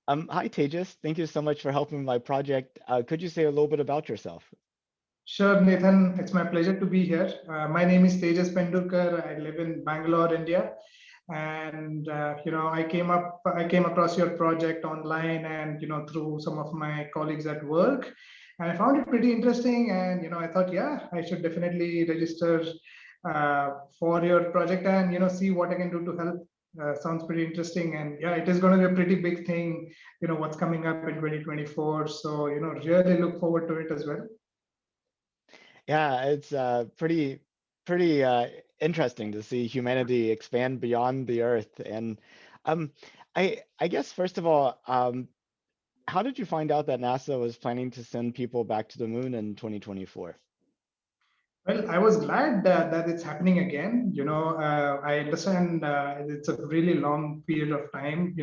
Hi, Tejas. Thank you so much for helping my project. Could you say a little bit about yourself? Sure, Nathan. It's my pleasure to be here. My name is Tejas Pendurkar. I live in Bangalore, India, and I came across your project online, and through some of my colleagues at work, and I found it pretty interesting. And I thought, yeah, I should definitely register for your project and see what I can do to help. Sounds pretty interesting, and yeah, it is going to be a pretty big thing. What's coming up in 2024. So really look forward to it as well. Yeah, it's pretty interesting to see humanity expand beyond the Earth. And um, I guess first of all, how did you find out that NASA was planning to send people back to the moon in 2024? Well, I was glad that it's happening again. I understand it's a really long period of time.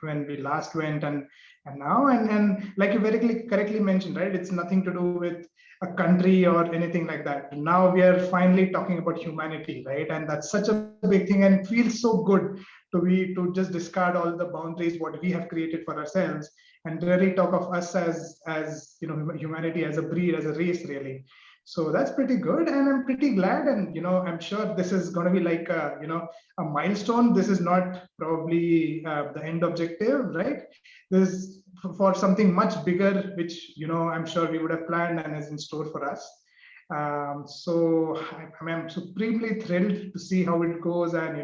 When we last went and now and like you correctly mentioned, right? It's nothing to do with a country or anything like that. Now we are finally talking about humanity, right? And that's such a big thing, and feels so good to just discard all the boundaries what we have created for ourselves and really talk of us as humanity as a breed, as a race, really. So that's pretty good, and I'm pretty glad. And I'm sure this is going to be like a milestone. This is not probably the end objective, right? This is for something much bigger, which I'm sure we would have planned and is in store for us. So I'm supremely thrilled to see how it goes. And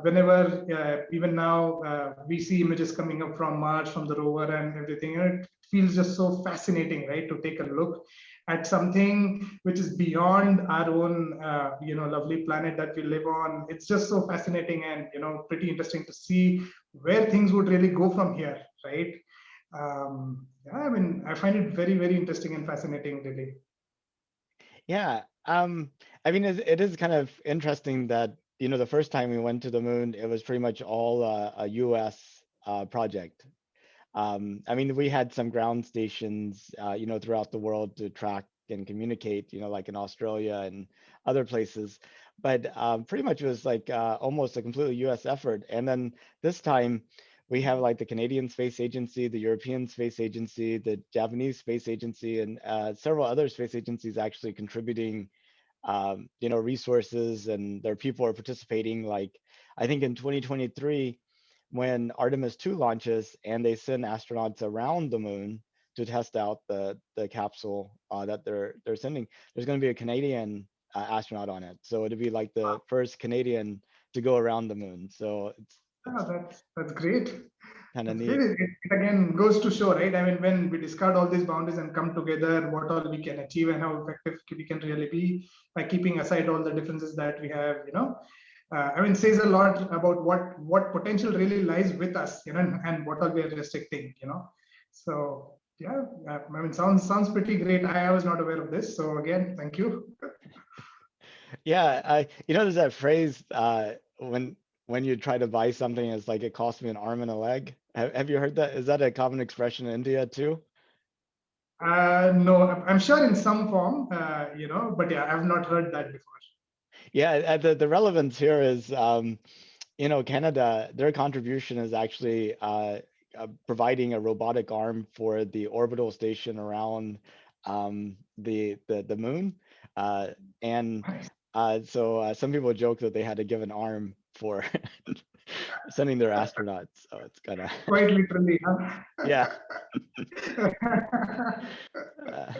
whenever even now we see images coming up from Mars, from the rover and everything, it feels just so fascinating, right? To take a look at something which is beyond our own lovely planet that we live on. It's just so fascinating, and pretty interesting to see where things would really go from here, right? Yeah, I mean, I find it very, very interesting and fascinating, really. Yeah, I mean, it is kind of interesting that, the first time we went to the moon, it was pretty much all a US project. I mean, we had some ground stations, throughout the world to track and communicate, like in Australia and other places. But pretty much it was like almost a completely US effort. And then this time we have like the Canadian Space Agency, the European Space Agency, the Japanese Space Agency, and several other space agencies actually contributing, resources, and their people are participating. Like, I think in 2023, when Artemis 2 launches and they send astronauts around the moon to test out the capsule that they're sending, there's going to be a Canadian astronaut on it. So it'll be like the first Canadian to go around the moon. So Ah, it's that's great. kind of That's great. neat. It again goes to show, right? I mean, when we discard all these boundaries and come together, what all we can achieve and how effective we can really be by keeping aside all the differences that we have. I mean, says a lot about what potential really lies with us, and what all we are restricting. So yeah, I mean, sounds pretty great. I was not aware of this, so again, thank you. Yeah, there's that phrase when you try to buy something, it's like it cost me an arm and a leg. Have you heard that? Is that a common expression in India too? No, I'm sure in some form, but yeah, I've not heard that before. Yeah, the relevance here is, Canada, their contribution is actually providing a robotic arm for the orbital station around the moon. Uh, and Nice. so some people joke that they had to give an arm for sending their astronauts. So it's kind of, Quite literally, huh? yeah. Uh,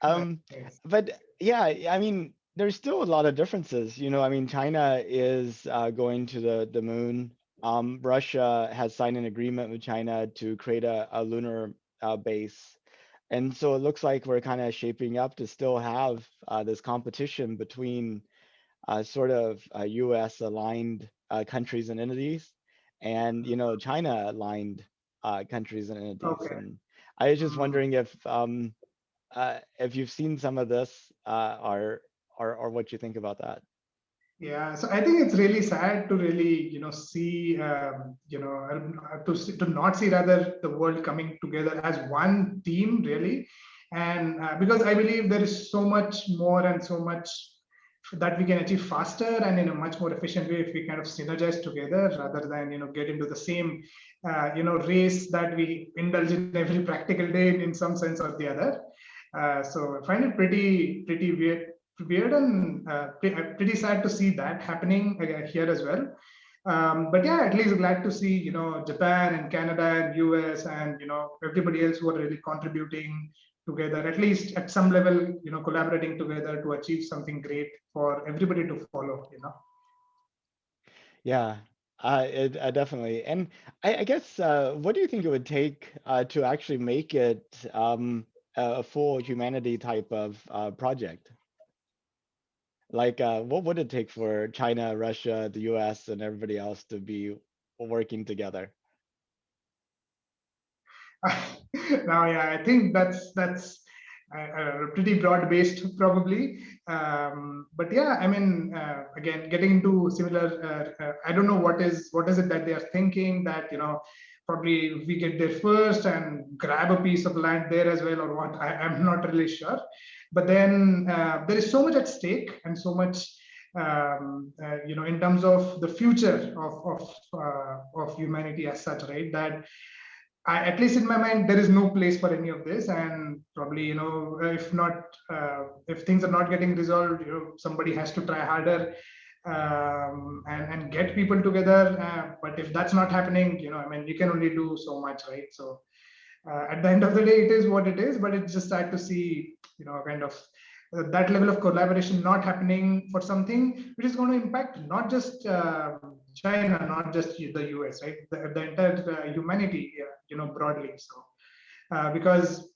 Um, Nice. but yeah, I mean, there's still a lot of differences. I mean, China is going to the moon. Russia has signed an agreement with China to create a lunar base. And so it looks like we're kind of shaping up to still have this competition between sort of US aligned countries and entities and, China aligned countries and entities. Okay. And I was just Mm. wondering if you've seen some of this, or what you think about that. Yeah, so I think it's really sad to really, see, to not see rather the world coming together as one team, really, and because I believe there is so much more and so much that we can achieve faster and in a much more efficient way if we kind of synergize together rather than get into the same race that we indulge in every practical day in some sense or the other. So I find it pretty weird and pretty sad to see that happening here as well. But yeah, at least glad to see Japan and Canada and US and everybody else who are really contributing together, at least at some level, collaborating together to achieve something great for everybody to follow. Yeah, definitely. And I guess, what do you think it would take to actually make it a full humanity type of project? Like, what would it take for China, Russia, the US, and everybody else to be working together? Now, yeah, I think that's pretty broad based probably. But yeah, I mean, again, getting into similar, I don't know what is it that they are thinking that probably we get there first and grab a piece of land there as well, or what? I'm not really sure. But then there is so much at stake and so much. In terms of the future of humanity as such, right? That at least in my mind, there is no place for any of this, and probably if not, if things are not getting resolved, somebody has to try harder and get people together. But if that's not happening, I mean, you can only do so much, right? So at the end of the day, it is what it is. But it's just sad to see, kind of that level of collaboration not happening for something which is going to impact not just China, not just the US, right? The entire humanity, broadly. So because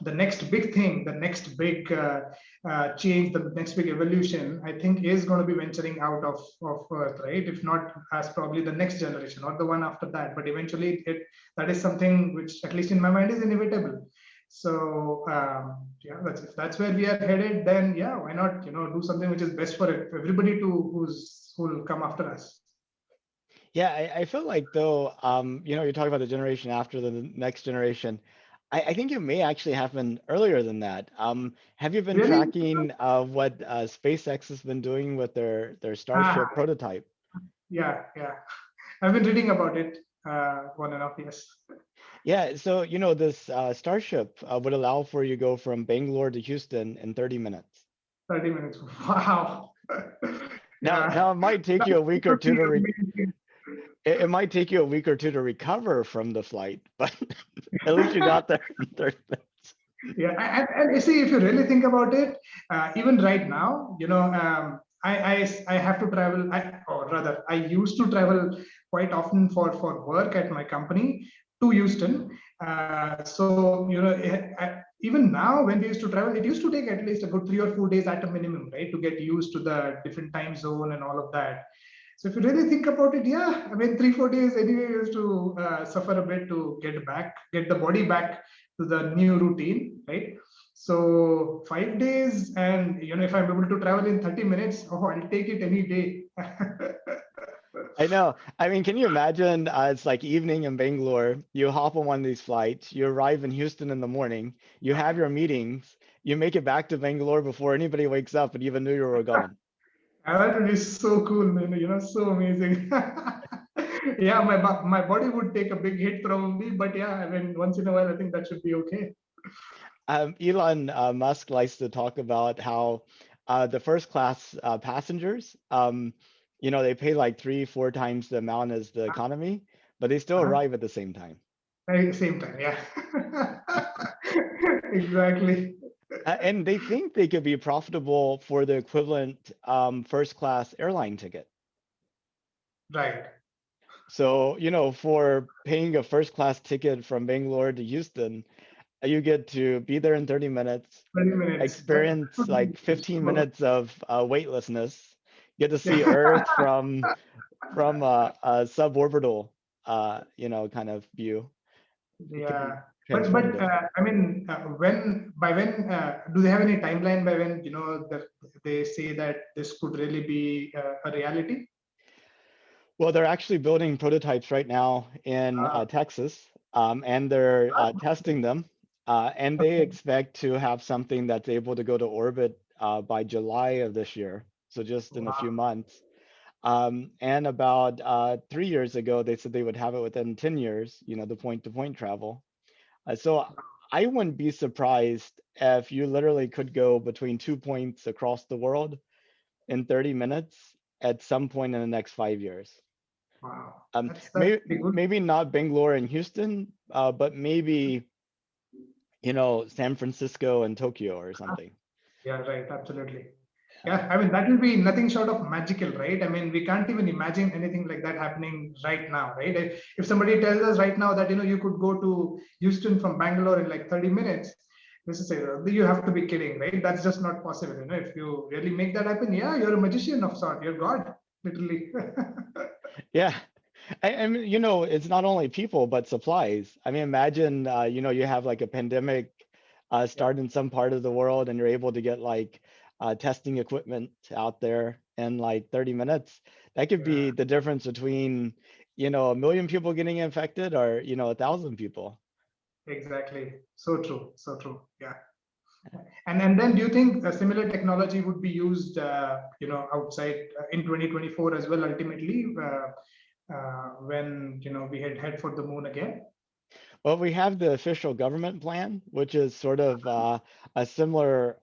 the next big thing, the next big change, the next big evolution, I think, is going to be venturing out of Earth, right? If not as probably the next generation or the one after that, but eventually that is something which, at least in my mind, is inevitable. So yeah, if that's where we are headed, then yeah, why not do something which is best for everybody who'll come after us. Yeah, I feel like though, you talk about the generation after the next generation. I think it may actually happen earlier than that. Have you been Really? tracking what SpaceX has been doing with their Ah, Starship prototype? yeah. I've been reading about it on and off, yes. Yeah, so this Starship would allow for you to go from Bangalore to Houston in 30 minutes. 30 minutes. Wow. Now Yeah. it might take you a That week or would two be to amazing. it might take you a week or two to recover from the flight, but at least you got there in 30 minutes. Yeah, and you see, if you really think about it, even right now, I have to travel, or rather, I used to travel quite often for work at my company to Houston. So even now, when we used to travel, it used to take at least a good 3 or 4 days at a minimum, right, to get used to the different time zone and all of that. So if you really think about it, yeah, I mean, 3 4 days anyway, we used to suffer a bit to get the body back to the new routine, right? So 5 days, and if I'm able to travel in 30 minutes, oh, I'll take it any day. I know. I mean, can you imagine? It's like evening in Bangalore. You hop on one of these flights. You arrive in Houston in the morning. You have your meetings. You make it back to Bangalore before anybody wakes up and even knew you were going. That would be so cool, man. So amazing. Yeah, my body would take a big hit probably, but yeah, I mean, once in a while, I think that should be okay. Elon Musk likes to talk about how the first class passengers, they pay like 3, 4 times the amount as the economy, but they still Uh-huh. arrive at the same time. Right, same time, yeah. Exactly. And they think they could be profitable for the equivalent first class airline ticket. Right. So, for paying a first class ticket from Bangalore to Houston, you get to be there in 30 minutes, 20 minutes. That experience would be like 15 so. minutes of weightlessness, get to see Yeah. Earth from a suborbital kind of view. It could be Yeah. But transformative. I mean, when do they have any timeline by when that they say that this could really be a reality? Well, they're actually building prototypes right now in Uh, Texas, and they're testing them, and they okay. expect to have something that's able to go to orbit by July of this year, so just in a few Wow, months. And about 3 years ago, they said they would have it within 10 years, the point-to-point travel. So I wouldn't be surprised if you literally could go between 2 points across the world in 30 minutes at some point in the next 5 years. wow. That's Maybe pretty good. maybe not Bangalore and Houston, but maybe San Francisco and Tokyo or something. Yeah, right. Absolutely. Uh, Yeah, I mean, that will be nothing short of magical, right? I mean, we can't even imagine anything like that happening right now, right? If somebody tells us right now that, you could go to Houston from Bangalore in like 30 minutes, this is you have to be kidding, right? That's just not possible. If you really make that happen, yeah, you're a magician of sort. You're God, literally. yeah, I mean, it's not only people but supplies. I mean, imagine, you have like a pandemic Yeah, start in some part of the world, and you're able to get like testing equipment out there in like 30 minutes. That could yeah, be the difference between, 1 million people getting infected or, 1,000 people. exactly. So true. So true. Yeah. And then do you think a similar technology would be used, outside in 2024 as well, ultimately, when, we head for the moon again? Well, we have the official government plan, which is sort of a similar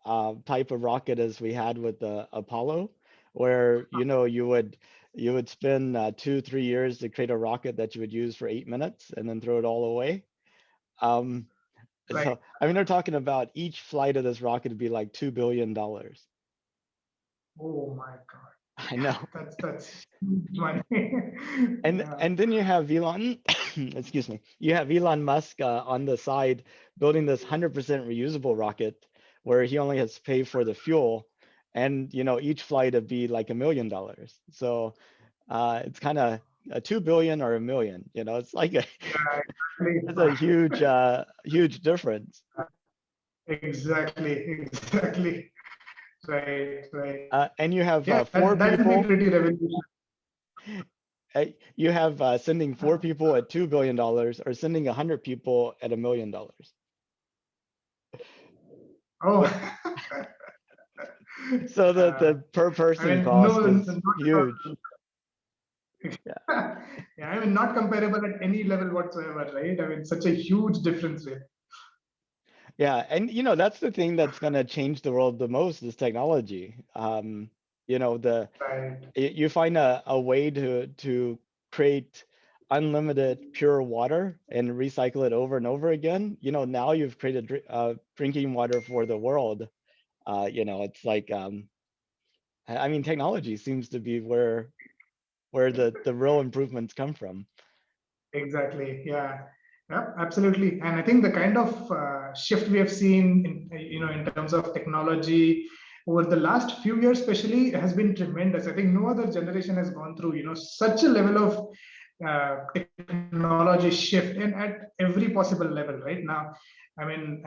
type of rocket as we had with the Apollo, where you would spend 2, 3 years to create a rocket that you would use for 8 minutes and then throw it all away. Um, Right. so I mean, they're talking about each flight of this rocket to be like $2 billion. Oh my God. I Yeah, know. that's huge money. And Yeah. and then you have Elon, excuse me, you have Elon Musk on the side building this 100% reusable rocket where he only has to pay for the fuel, and each flight would be like $1 million. So it's kind of a 2 billion or a million. It's like Yeah, exactly. it's a huge difference. Exactly, exactly. Right, right. And you Yeah, have that four will be pretty people. revolutionary. You have sending 4 people at $2 billion or sending 100 people at $1 million. Oh, So the uh, the per I person mean, no, cost is not at huge. all. Yeah. Yeah, I mean, not comparable at any level whatsoever, right? I mean, such a huge difference, really. Yeah, and that's the thing that's going to change the world the most is technology. The Right, you find a way to create unlimited pure water and recycle it over and over again. Now you've created drinking water for the world. It's like I mean, technology seems to be where the real improvements come from. exactly. Yeah, yeah, absolutely. And I think the kind of shift we have seen in, in terms of technology over the last few years, especially, has been tremendous. I think no other generation has gone through, such a level of technology shift, and at every possible level right now. I mean,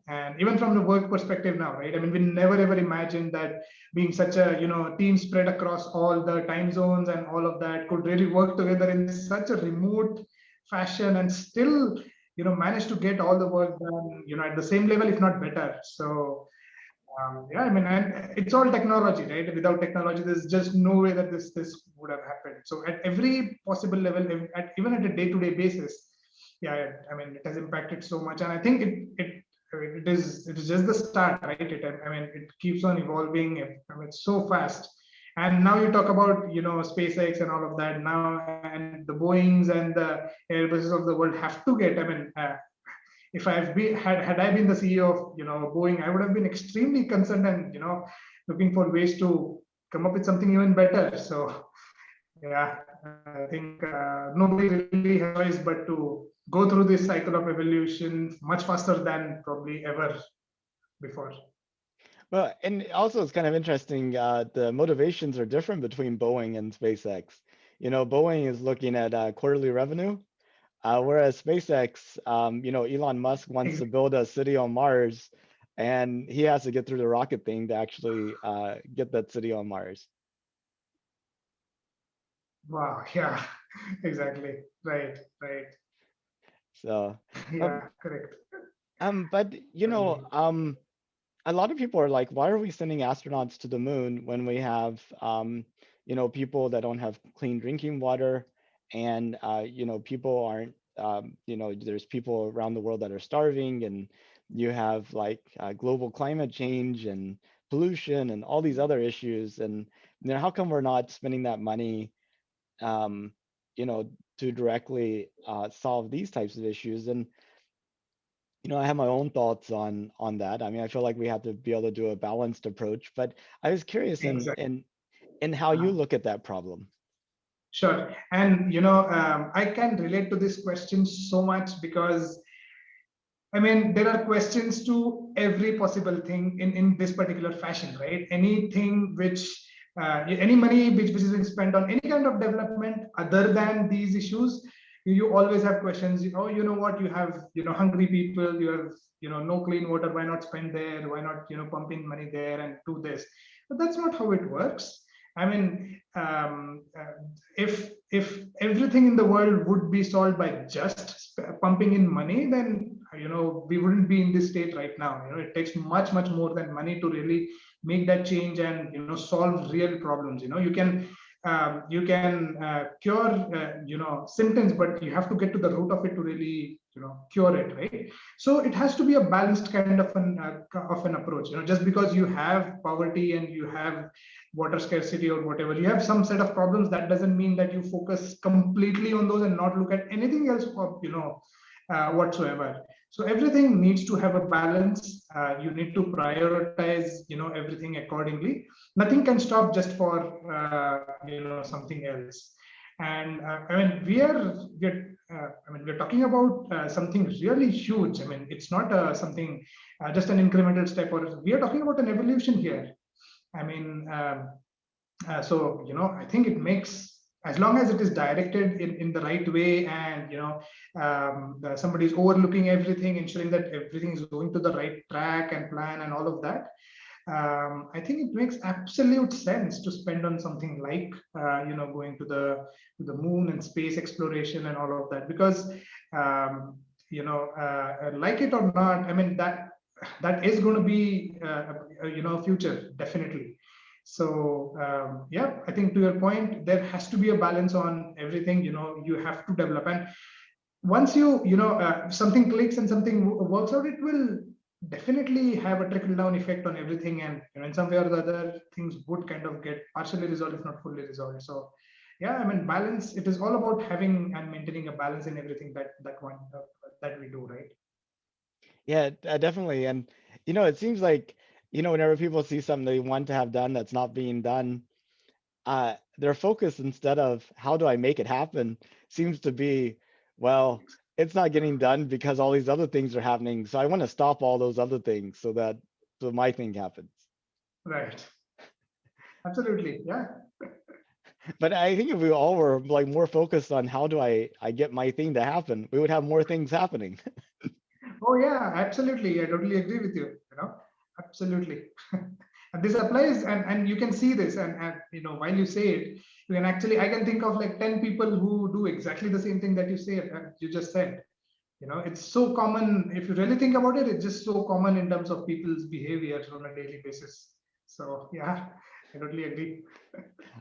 and even from the work perspective now, right? I mean, we never ever imagined that being such a, team spread across all the time zones and all of that could really work together in such a remote fashion and still, manage to get all the work done, at the same level, if not better. So yeah, I mean, and it's all technology, right? Without technology, there's just no way that this would have happened. So at every possible level, even at a day-to-day basis, yeah, I mean, it has impacted so much, and I think it is just the start, right? I mean, it keeps on evolving. I mean, it's so fast. And now you talk about, SpaceX and all of that now, and the Boeings and the Airbuses of the world have to get. I mean, if I've been had I been the CEO of, Boeing, I would have been extremely concerned and, looking for ways to come up with something even better. So yeah, I think nobody really has a choice but to go through this cycle of evolution much faster than probably ever before. Well, and also it's kind of interesting, the motivations are different between Boeing and SpaceX. Boeing is looking at quarterly revenue, whereas SpaceX, Elon Musk wants to build a city on Mars, and he has to get through the rocket thing to actually get that city on Mars. Wow. Yeah. Exactly. Right. Right. So, um, Yeah. Correct. but Right. a lot of people are like, why are we sending astronauts to the moon when we have, people that don't have clean drinking water, and people aren't, there's people around the world that are starving, and you have like global climate change and pollution and all these other issues, and how come we're not spending that money, um, you know, to directly solve these types of issues? And I have my own thoughts on that. I mean, I feel like we have to be able to do a balanced approach, but I was curious Exactly. in how you look at that problem. Sure. And, I can relate to this question so much because I mean, there are questions to every possible thing in this particular fashion, right? Anything which, any money which is being spent on any kind of development other than these issues, you always have questions. Oh, you know what? You have, hungry people, you have, no clean water. Why not spend there? Why not, pump in money there and do this? But that's not how it works. I mean, if everything in the world would be solved by just pumping in money, then we wouldn't be in this state right now. It takes much more than money to really make that change and solve real problems. You can cure symptoms, but you have to get to the root of it to really cure it, right? So it has to be a balanced kind of an approach. Just because you have poverty and you have water scarcity or whatever, you have some set of problems, that doesn't mean that you focus completely on those and not look at anything else whatsoever. So everything needs to have a balance. You need to prioritize everything accordingly. Nothing can stop just for something else. And we're talking about something really huge. I mean, it's not something just an incremental step, or we are talking about an evolution here. I mean, so I think it makes, as long as it is directed in the right way, and somebody is overlooking everything, ensuring that everything is going to the right track and plan and all of that. I think it makes absolute sense to spend on something like going to the moon and space exploration and all of that, because like it or not, I mean, that is going to be future, definitely. So yeah, I think to your point, there has to be a balance on everything. You have to develop, and once something clicks and something works out, it will definitely have a trickle down effect on everything, and in some way or the other, things would kind of get partially resolved, if not fully resolved. So yeah, I mean, balance, it is all about having and maintaining a balance in everything that we do, right? Yeah, definitely. And it seems like whenever people see something they want to have done that's not being done, their focus, instead of how do I make it happen, seems to be, well, it's not getting done because all these other things are happening, so I want to stop all those other things so my thing happens. Right. Absolutely. Yeah. But I think if we all were like more focused on how do I get my thing to happen, we would have more things happening. Oh yeah, absolutely. I totally agree with you. Absolutely. And this applies, and you can see this, and while you say it, you can actually, I can think of like 10 people who do exactly the same thing that you just said. It's so common. If you really think about it, it's just so common in terms of people's behavior on a daily basis. So yeah, I totally agree.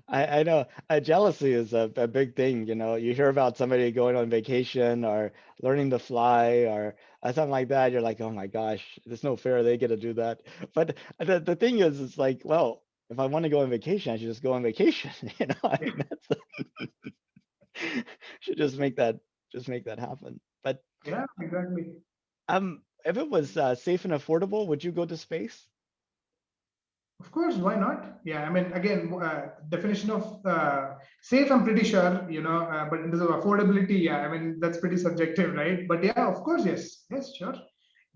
I know jealousy is a big thing. You hear about somebody going on vacation or learning to fly or something like that. You're like, oh my gosh, it's no fair they get to do that. But the thing is, it's like, well, if I want to go on vacation, I should just go on vacation. I Yeah, mean, that's should just make that happen. But yeah, exactly. if it was safe and affordable, would you go to space? Of course, why not? Yeah, I mean, again, definition of safe, I'm pretty sure, but in terms of affordability, yeah, I mean, that's pretty subjective, right? But yeah, of course, yes, yes, sure.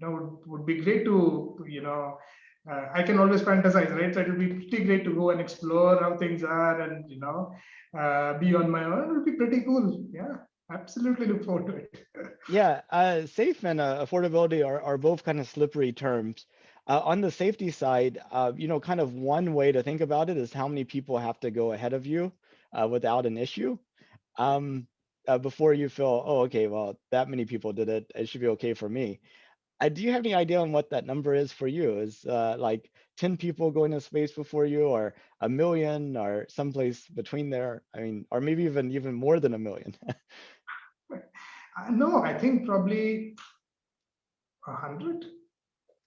Would be great to, I can always fantasize, right? So it would be pretty great to go and explore how things are, and, be on my own. It would be pretty cool. Yeah, absolutely look forward to it. Yeah, safe and affordability are both kind of slippery terms. On the safety side, kind of one way to think about it is how many people have to go ahead of you without an issue, before you feel, oh, okay, well, that many people did it, it should be okay for me. Do you have any idea on what that number is for you? Is like 10 people going to space before you, or a million, or someplace between there? I mean, or maybe even more than a million. No, I think probably 100.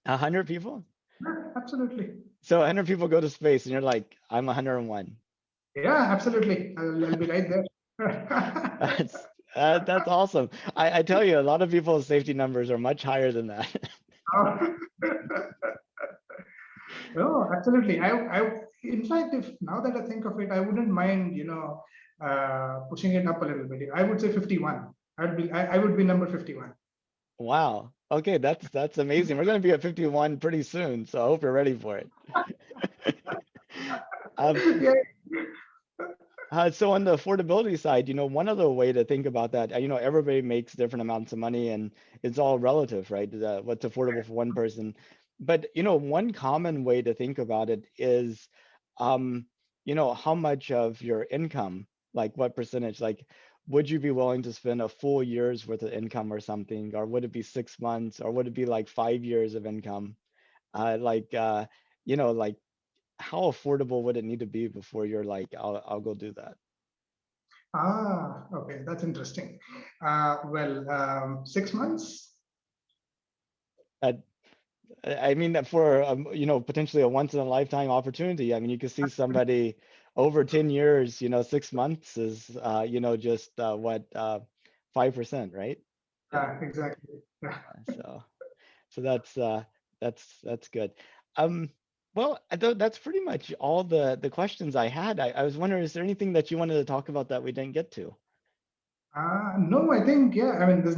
100 people? Yeah, absolutely. So 100 people go to space, and you're like, I'm 101. Yeah, absolutely. I'll be right there. That's that's awesome. I tell you, a lot of people's safety numbers are much higher than that. Oh, no, absolutely. In fact, if now that I think of it, I wouldn't mind, pushing it up a little bit. I would say 51. I would be number 51. Wow. Okay, that's amazing. We're going to be at 51 pretty soon, so I hope you're ready for it. Um, Yeah. so on the affordability side, one other way to think about that, everybody makes different amounts of money, and it's all relative, right? What's affordable for one person. But, one common way to think about it is, um, how much of your income, like what percentage, like, would you be willing to spend a full year's worth of income or something, or would it be 6 months, or would it be like 5 years of income? Like, like, how affordable would it need to be before you're like, I'll go do that? Okay, that's interesting. Well, 6 months. Uh, I mean, that for potentially a once in a lifetime opportunity. I mean, you could see somebody over 10 years, 6 months is just what 5%, right? Yeah. Exactly. Yeah. So that's good. Um, well, I thought that's pretty much all the questions I had. I was wondering, is there anything that you wanted to talk about that we didn't get to? No, I think yeah. I mean, there's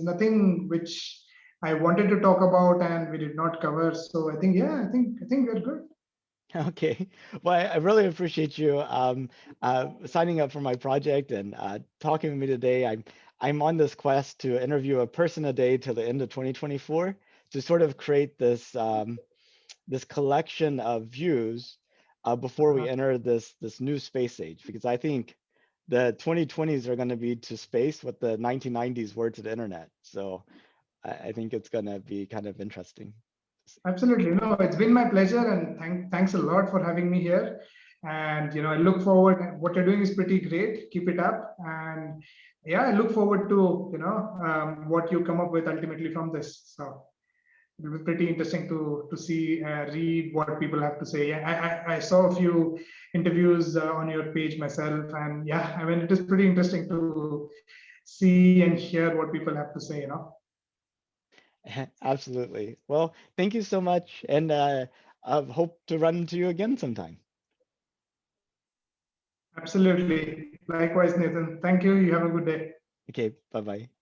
nothing which I wanted to talk about and we did not cover. So I think yeah, I think we're good. Okay. Well, I really appreciate you signing up for my project and talking with me today. I'm on this quest to interview a person a day till the end of 2024 to sort of create this collection of views before we Uh, enter this new space age, because I think the 2020s are going to be to space what the 1990s were to the internet. So I think it's going to be kind of interesting. Absolutely. No, it's been my pleasure, and thanks a lot for having me here. And I look forward. What you're doing is pretty great. Keep it up, and yeah, I look forward to what you come up with ultimately from this. So it'll be pretty interesting to see, read what people have to say. Yeah, I saw a few interviews on your page myself, and yeah, I mean it is pretty interesting to see and hear what people have to say. Absolutely. Well, thank you so much, and I hope to run into you again sometime. Absolutely. Likewise, Nathan. Thank you. You have a good day. Okay, bye-bye.